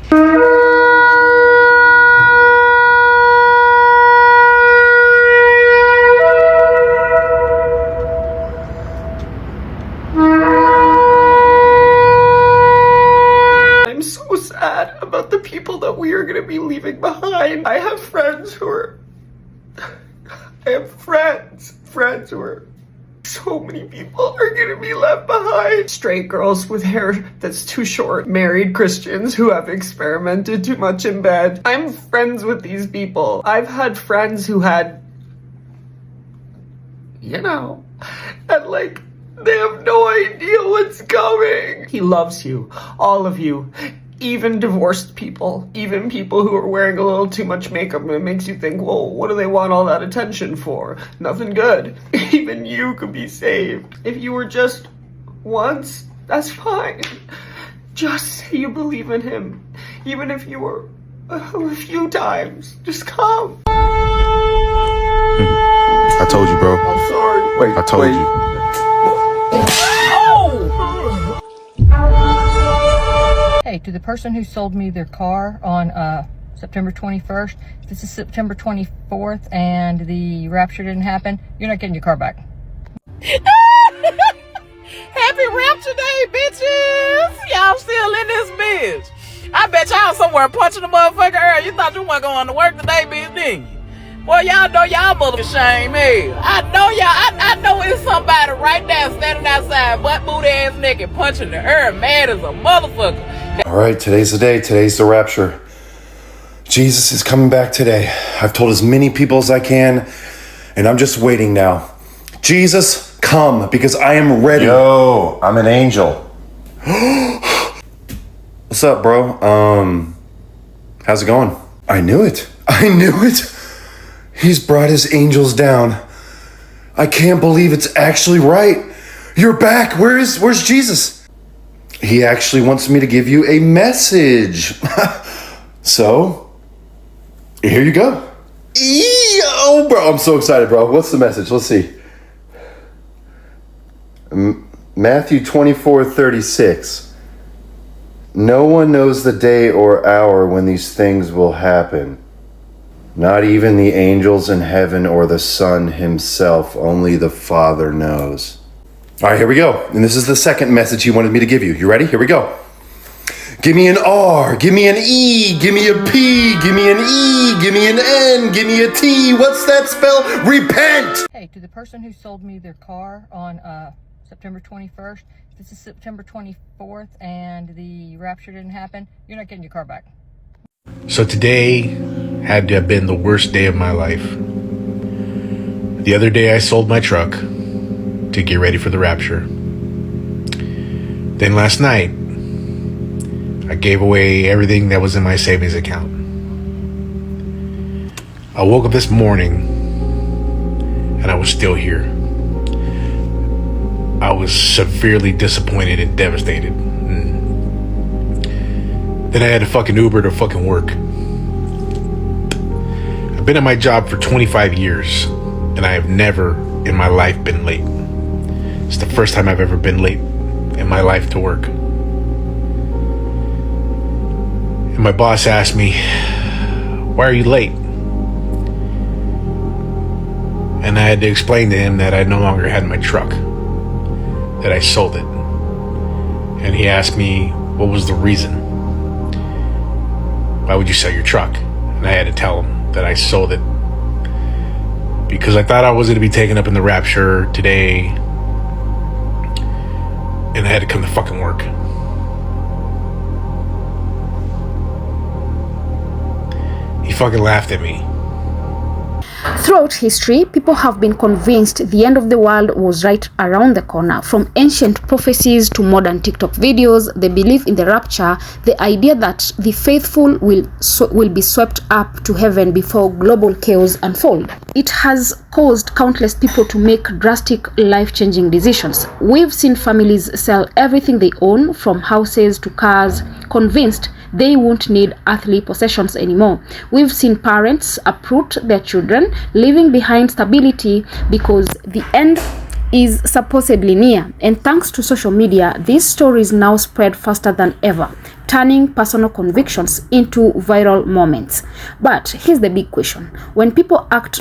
I'm so sad about the people that we are going to be leaving behind. I have friends who are... I have friends who are... So many people are gonna be left behind. Straight girls with hair that's too short. Married Christians who have experimented too much in bed. I'm friends with these people. I've had friends who had, and like, they have no idea what's coming. He loves you, all of you. Even divorced people, even people who are wearing a little too much makeup, and it makes you think, well, what do they want all that attention for? Nothing good. Even you could be saved. If you were just once, that's fine. Just say you believe in him. Even if you were a few times, just come. I told you, bro. I'm sorry. Wait, I told you. Hey, to the person who sold me their car on September 21st, this is September 24th and the rapture didn't happen, you're not getting your car back. Happy Rapture Day, bitches! Y'all still in this bitch. I bet y'all somewhere punching the motherfucker earlier. You thought you weren't going to work today, bitch, didn't you? Well, y'all know y'all motherfucking shame me. I know y'all, I know it's somebody right there standing outside, butt booty ass naked, punching the air, mad as a motherfucker. All right, today's the day. Today's the rapture. Jesus is coming back today. I've told as many people as I can, and I'm just waiting now. Jesus, come, because I am ready. Yo, I'm an angel. What's up, bro? How's it going? I knew it. He's brought his angels down. I can't believe it's actually right. You're back. Where's Jesus? He actually wants me to give you a message. So, here you go. Oh, bro, I'm so excited, bro. What's the message? Let's see. Matthew 24:36. No one knows the day or hour when these things will happen. Not even the angels in heaven or the Son himself. Only the Father knows. All right, here we go. And this is the second message he wanted me to give you. You ready? Here we go. Give me an R, give me an E, give me a P, give me an E, give me an N, give me a T. What's that spell? Repent! Hey, to the person who sold me their car on September 21st, this is September 24th and the rapture didn't happen, you're not getting your car back. So today had to have been the worst day of my life. The other day I sold my truck to get ready for the rapture. Then last night, I gave away everything that was in my savings account. I woke up this morning and I was still here. I was severely disappointed and devastated. Then I had to fucking Uber to fucking work. I've been at my job for 25 years and I have never in my life been late. It's the first time I've ever been late in my life to work. And my boss asked me, "Why are you late?" And I had to explain to him that I no longer had my truck, that I sold it. And he asked me, what was the reason? Why would you sell your truck? And I had to tell him that I sold it because I thought I was going to be taken up in the rapture today, and I had to come to fucking work. He fucking laughed at me. Throughout history, people have been convinced the end of the world was right around the corner. From ancient prophecies to modern TikTok videos, the belief in the rapture, the idea that the faithful will be swept up to heaven before global chaos unfold. It has caused countless people to make drastic, life-changing decisions. We've seen families sell everything they own, from houses to cars, convinced they won't need earthly possessions anymore. We've seen parents uproot their children, leaving behind stability because the end is supposedly near. And thanks to social media, these stories now spread faster than ever. turning personal convictions into viral moments. But here's the big question. When people act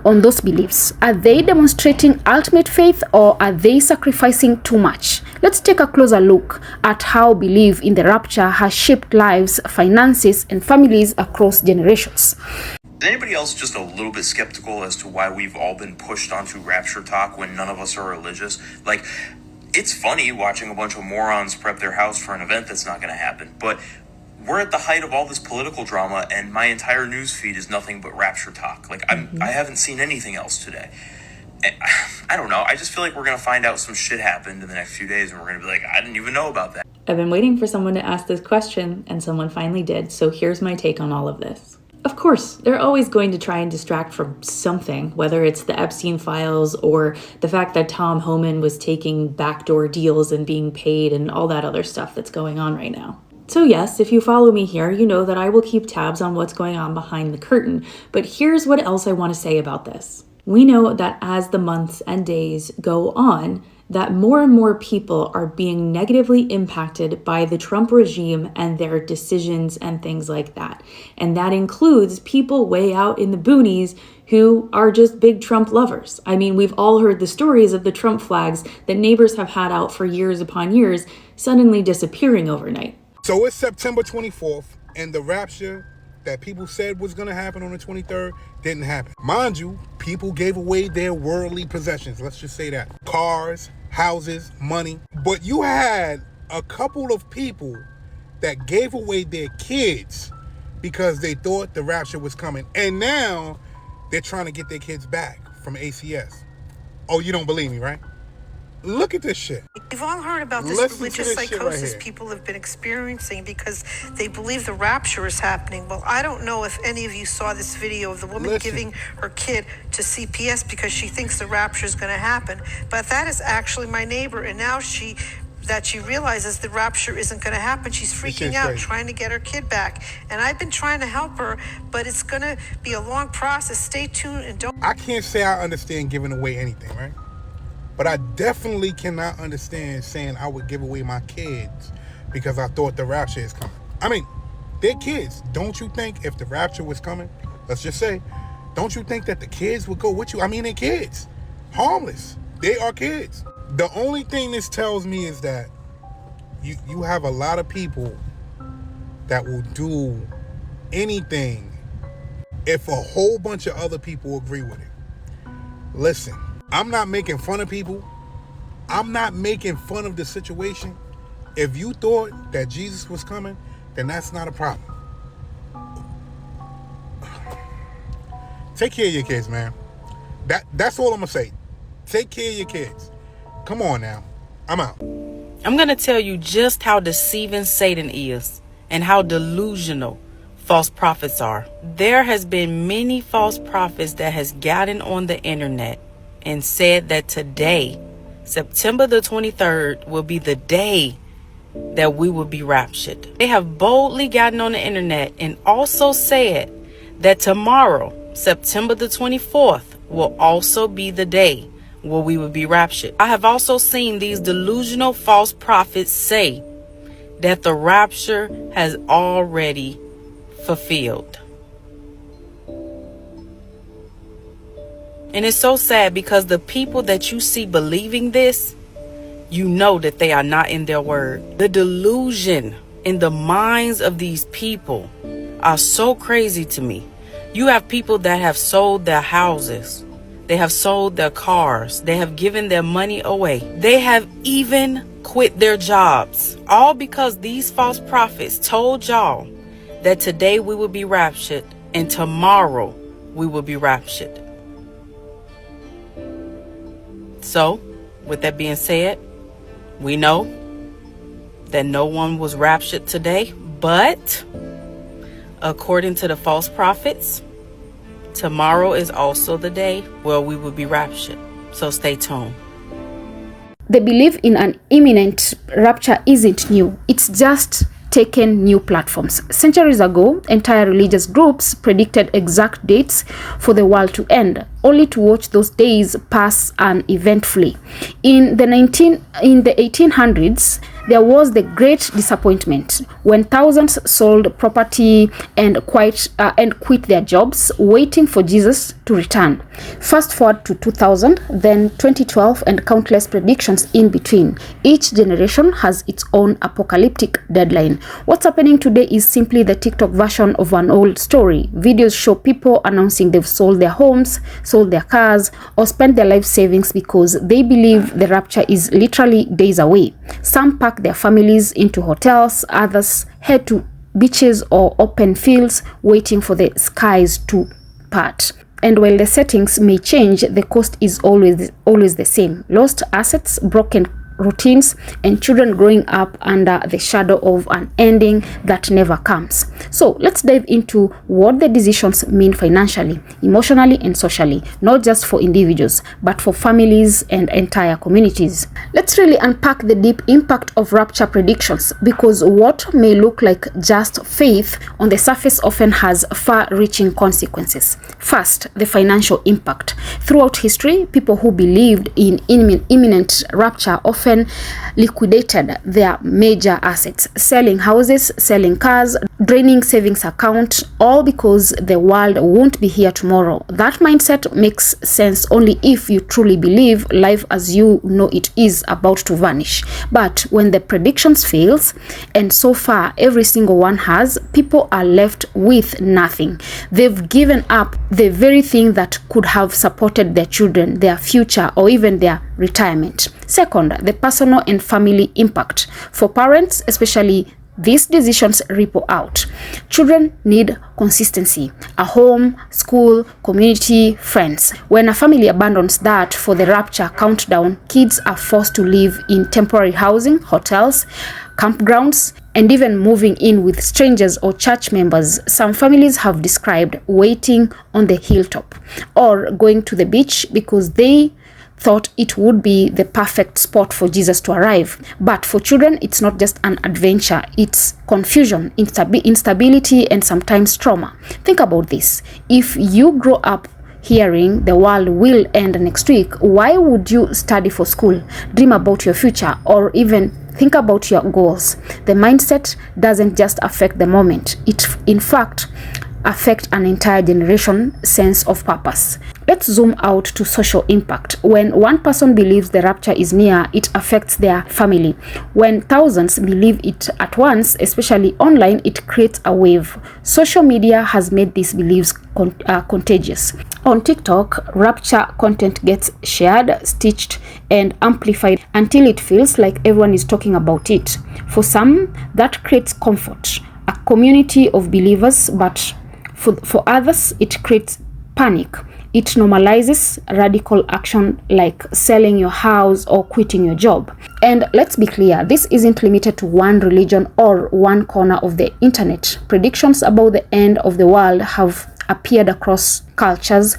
on those beliefs, are they demonstrating ultimate faith or are they sacrificing too much? Let's take a closer look at how belief in the rapture has shaped lives, finances, and families across generations. Is anybody else just a little bit skeptical as to why we've all been pushed onto rapture talk when none of us are religious? Like, it's funny watching a bunch of morons prep their house for an event that's not going to happen, but we're at the height of all this political drama, and my entire news feed is nothing but rapture talk. Like, I haven't seen anything else today. I don't know. I just feel like we're going to find out some shit happened in the next few days, and we're going to be like, I didn't even know about that. I've been waiting for someone to ask this question, and someone finally did, so here's my take on all of this. Of course, they're always going to try and distract from something, whether it's the Epstein files or the fact that Tom Homan was taking backdoor deals and being paid and all that other stuff that's going on right now. So yes, if you follow me here, you know that I will keep tabs on what's going on behind the curtain, but here's what else I want to say about this. We know that as the months and days go on, that more and more people are being negatively impacted by the Trump regime and their decisions and things like that. And that includes people way out in the boonies who are just big Trump lovers. I mean, we've all heard the stories of the Trump flags that neighbors have had out for years upon years suddenly disappearing overnight. So it's September 24th, and the rapture that people said was going to happen on the 23rd didn't happen. Mind you, people gave away their worldly possessions. Let's just say that. Cars, houses, money. But you had a couple of people that gave away their kids because they thought the rapture was coming. And now they're trying to get their kids back from ACS. Oh, you don't believe me, right? Look at this shit. We've all heard about this religious psychosis people have been experiencing because they believe the rapture is happening. Well, I don't know if any of you saw this video of the woman giving her kid to CPS because she thinks the rapture is going to happen. But that is actually my neighbor, and now she realizes the rapture isn't going to happen. She's freaking out, trying to get her kid back. And I've been trying to help her, but it's going to be a long process. Stay tuned and don't... I can't say I understand giving away anything, right? But I definitely cannot understand saying I would give away my kids because I thought the rapture is coming. I mean, they're kids. Don't you think if the rapture was coming, let's just say, don't you think that the kids would go with you? I mean, they're kids. Harmless. They are kids. The only thing this tells me is that you have a lot of people that will do anything if a whole bunch of other people agree with it. Listen. I'm not making fun of people. I'm not making fun of the situation. If you thought that Jesus was coming, then that's not a problem. Take care of your kids, man. That's all I'm going to say. Take care of your kids. Come on now. I'm out. I'm going to tell you just how deceiving Satan is and how delusional false prophets are. There has been many false prophets that has gotten on the internet and said that today, September the 23rd, will be the day that we will be raptured. They have boldly gotten on the internet and also said that tomorrow, September the 24th, will also be the day where we will be raptured. I have also seen these delusional false prophets say that the rapture has already fulfilled. And it's so sad because the people that you see believing this, you know that they are not in their word. The delusion in the minds of these people are so crazy to me. You have people that have sold their houses. They have sold their cars. They have given their money away. They have even quit their jobs. All because these false prophets told y'all that today we will be raptured and tomorrow we will be raptured. So, with that being said, we know that no one was raptured today, but according to the false prophets, tomorrow is also the day where we will be raptured. So stay tuned. The belief in an imminent rapture isn't new. It's just taken new platforms. Centuries ago, entire religious groups predicted exact dates for the world to end, only to watch those days pass uneventfully. In the 1800s, There was the great disappointment when thousands sold property and quit their jobs, waiting for Jesus to return. Fast forward to 2000, then 2012, and countless predictions in between. Each generation has its own apocalyptic deadline. What's happening today is simply the TikTok version of an old story. Videos show people announcing they've sold their homes, sold their cars, or spent their life savings because they believe the rapture is literally days away. Some pack their families into hotels, others head to beaches or open fields waiting for the skies to part. And while the settings may change, the cost is always the same. Lost assets, broken routines, and children growing up under the shadow of an ending that never comes. So let's dive into what the decisions mean financially, emotionally, and socially, not just for individuals, but for families and entire communities. Let's really unpack the deep impact of rapture predictions, because what may look like just faith on the surface often has far-reaching consequences. First, the financial impact. Throughout history, people who believed in imminent rapture often liquidated their major assets, selling houses, selling cars, draining savings accounts, all because the world won't be here tomorrow. That mindset makes sense only if you truly believe life as you know it is about to vanish. But when the predictions fails, and so far every single one has, people are left with nothing. They've given up the very thing that could have supported their children, their future, or even their retirement. Second, the personal and family impact. For parents, especially, these decisions ripple out. Children need consistency: a home, school, community, friends. When a family abandons that for the rapture countdown, kids are forced to live in temporary housing, hotels, campgrounds, and even moving in with strangers or church members. Some families have described waiting on the hilltop or going to the beach because they thought it would be the perfect spot for Jesus to arrive. But for children, it's not just an adventure, it's confusion, instability, and sometimes trauma. Think about this. If you grow up hearing the world will end next week, why would you study for school, dream about your future, or even think about your goals? The mindset doesn't just affect the moment, it in fact affect an entire generation sense of purpose. Let's zoom out to social impact. When one person believes the rapture is near, it affects their family. When thousands believe it at once, especially online, it creates a wave. Social media has made these beliefs contagious. On TikTok, rapture content gets shared, stitched, and amplified until it feels like everyone is talking about it. For some, that creates comfort, a community of believers, but for others, it creates panic. It normalizes radical action like selling your house or quitting your job. And let's be clear, this isn't limited to one religion or one corner of the internet. Predictions about the end of the world have appeared across cultures,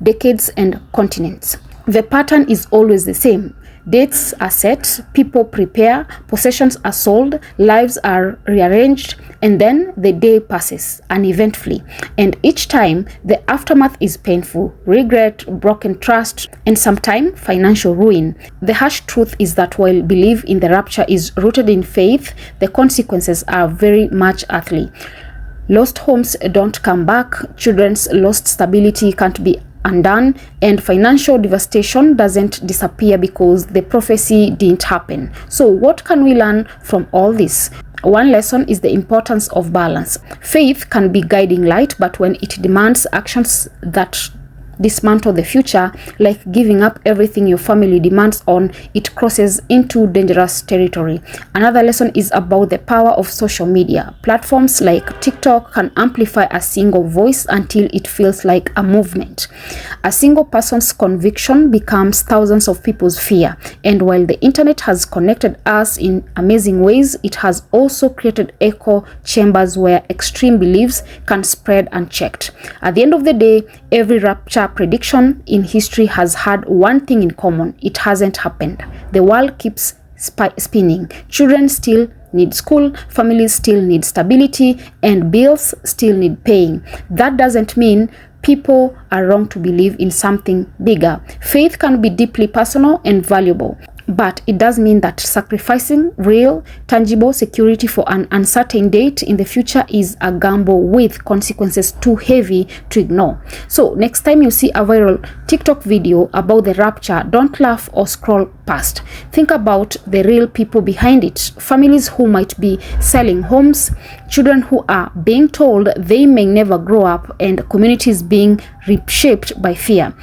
decades, and continents. The pattern is always the same. Dates are set, people prepare, possessions are sold, lives are rearranged, and then the day passes uneventfully. And each time, the aftermath is painful: regret, broken trust, and sometimes financial ruin. The harsh truth is that while belief in the rapture is rooted in faith, the consequences are very much earthly. Lost homes don't come back, children's lost stability can't be undone, and financial devastation doesn't disappear because the prophecy didn't happen. So what can we learn from all this? One lesson is the importance of balance. Faith can be guiding light, but when it demands actions that dismantle the future, like giving up everything your family demands on, it crosses into dangerous territory. Another lesson is about the power of social media. Platforms like TikTok can amplify a single voice until it feels like a movement. A single person's conviction becomes thousands of people's fear. And while the internet has connected us in amazing ways, it has also created echo chambers where extreme beliefs can spread unchecked. At the end of the day, every rapture prediction in history has had one thing in common: it hasn't happened. The world keeps spinning. Children still need school, families still need stability, and bills still need paying. That doesn't mean people are wrong to believe in something bigger. Faith can be deeply personal and valuable, but it does mean that sacrificing real, tangible security for an uncertain date in the future is a gamble with consequences too heavy to ignore. So next time you see a viral TikTok video about the rapture, don't laugh or scroll past. Think about the real people behind it, families who might be selling homes, children who are being told they may never grow up, and communities being reshaped by fear.